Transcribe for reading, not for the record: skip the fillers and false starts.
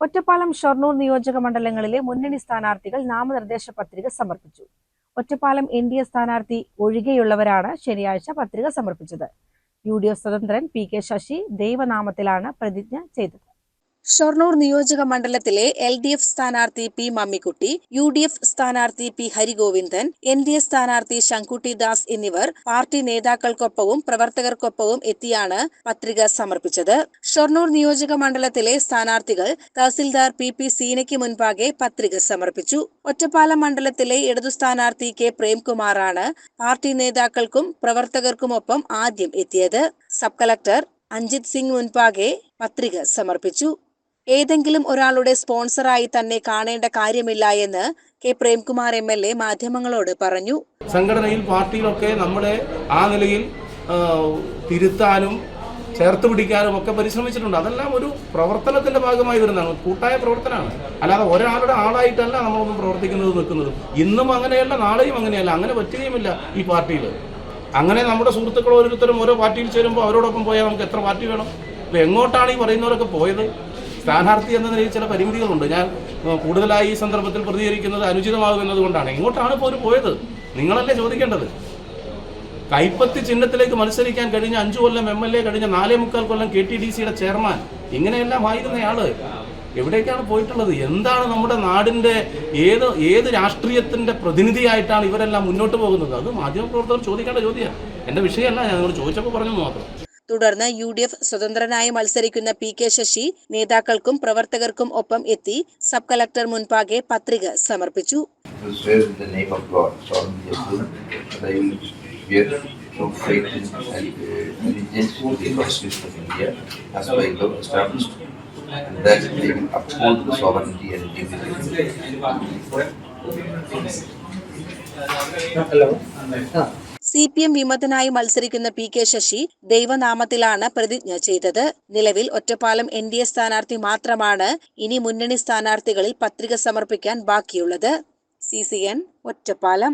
ഒറ്റപ്പാലം ഷൊർണൂർ നിയോജക മണ്ഡലങ്ങളിലെ മുന്നണി സ്ഥാനാർത്ഥികൾ നാമനിർദ്ദേശ പത്രിക സമർപ്പിച്ചു. ഒറ്റപ്പാലം എൻഡിഎ സ്ഥാനാർത്ഥി ഒഴികെയുള്ളവരാണ് ശനിയാഴ്ച പത്രിക സമർപ്പിച്ചത്. യുഡിഎഫ് സ്വതന്ത്രൻ പി.കെ. ശശി ദൈവനാമത്തിലാണ് പ്രതിജ്ഞ ചെയ്തത്. ഷൊർണൂർ നിയോജക മണ്ഡലത്തിലെ എൽ.ഡി.എഫ് സ്ഥാനാർത്ഥി പി. മമ്മിക്കുട്ടി, യു.ഡി.എഫ് സ്ഥാനാർത്ഥി പി. ഹരിഗോവിന്ദൻ, എൻ.ഡി.എ സ്ഥാനാർത്ഥി ശങ്കുട്ടി ദാസ് എന്നിവർ പാർട്ടി നേതാക്കൾക്കൊപ്പവും പ്രവർത്തകർക്കൊപ്പവും എത്തിയാണ് പത്രിക സമർപ്പിച്ചത്. ഷൊർണൂർ നിയോജക മണ്ഡലത്തിലെ സ്ഥാനാർത്ഥികൾ തഹസിൽദാർ പി. സീനയ്ക്ക് മുൻപാകെ പത്രിക സമർപ്പിച്ചു. ഒറ്റപ്പാലം മണ്ഡലത്തിലെ ഇടതു സ്ഥാനാർത്ഥി കെ. പ്രേംകുമാറാണ് പാർട്ടി നേതാക്കൾക്കും പ്രവർത്തകർക്കുമൊപ്പം ആദ്യം എത്തിയത്. സബ് കളക്ടർ അഞ്ജിത് സിംഗ് മുൻപാകെ പത്രിക സമർപ്പിച്ചു. ഏതെങ്കിലും ഒരാളുടെ സ്പോൺസറായി തന്നെ കാണേണ്ട കാര്യമില്ല എന്ന് കെ. പ്രേംകുമാർ എം.എൽ.എ. മാധ്യമങ്ങളോട് പറഞ്ഞു. സംഘടനയിൽ പാർട്ടിയിലൊക്കെ നമ്മളെ ആ നിലയിൽ തിരുത്താനും ചേർത്ത് പിടിക്കാനും ഒക്കെ പരിശ്രമിച്ചിട്ടുണ്ട്. അതെല്ലാം ഒരു പ്രവർത്തനത്തിന്റെ ഭാഗമായി വരുന്നതാണ്, കൂട്ടായ പ്രവർത്തനമാണ്. അല്ലാതെ ഒരാളുടെ ആളായിട്ടല്ല നമ്മളൊന്നും പ്രവർത്തിക്കുന്നത് നിൽക്കുന്നത്. ഇന്നും അങ്ങനെയല്ല, നാളെയും അങ്ങനെയല്ല. അങ്ങനെ പറ്റുകയുമില്ല ഈ പാർട്ടിയിൽ. അങ്ങനെ നമ്മുടെ സുഹൃത്തുക്കൾ ഓരോരുത്തരും ഓരോ പാർട്ടിയിൽ ചേരുമ്പോൾ അവരോടൊപ്പം പോയാൽ നമുക്ക് എത്ര പാർട്ടി വേണം? ഇപ്പം എങ്ങോട്ടാണ് ഈ പറയുന്നവരൊക്കെ പോയത്? സ്ഥാനാർത്ഥി എന്ന നിലയിൽ ചില പരിമിതികളുണ്ട്. ഞാൻ കൂടുതലായി ഈ സന്ദർഭത്തിൽ പ്രതികരിക്കുന്നത് അനുചിതമാകുന്നത് കൊണ്ടാണ്. എങ്ങോട്ടാണ് ഇപ്പോൾ അവർ പോയത്? നിങ്ങളല്ലേ ചോദിക്കേണ്ടത്. കൈപ്പത്തി ചിഹ്നത്തിലേക്ക് മത്സരിക്കാൻ കഴിഞ്ഞ 5 കൊല്ലം എം.എൽ.എ, കഴിഞ്ഞ 4.25 കൊല്ലം KTDCയുടെ ചെയർമാൻ, ഇങ്ങനെയെല്ലാം ആയിരുന്നയാള് എവിടേക്കാണ് പോയിട്ടുള്ളത്? എന്താണ് നമ്മുടെ നാടിന്റെ ഏത് രാഷ്ട്രീയത്തിന്റെ പ്രതിനിധിയായിട്ടാണ് ഇവരെല്ലാം മുന്നോട്ട് പോകുന്നത്? അത് മാധ്യമപ്രവർത്തകർ ചോദിക്കേണ്ട ചോദ്യമാണ്. എന്റെ വിഷയമല്ല, ഞാൻ നിങ്ങളോട് ചോദിച്ചപ്പോൾ പറഞ്ഞു മാത്രം. തുടർന്ന് യു.ഡി.എഫ് സ്വതന്ത്രനായി മത്സരിക്കുന്ന പി.കെ. ശശി നേതാക്കൾക്കും പ്രവർത്തകർക്കും ഒപ്പം എത്തി സബ് കളക്ടർ മുൻപാകെ പത്രിക സമർപ്പിച്ചു. CPM വിമതനായി മത്സരിക്കുന്ന പി.കെ. ശശി ദൈവനാമത്തിലാണ് പ്രതിജ്ഞ ചെയ്തത്. നിലവിൽ ഒറ്റപ്പാലം എൻ.ഡി.എ സ്ഥാനാർത്ഥി മാത്രമാണ് ഇനി മുന്നണി സ്ഥാനാർത്ഥികളിൽ പത്രിക സമർപ്പിക്കാൻ ബാക്കിയുള്ളത്. CCN ഒറ്റപ്പാലം.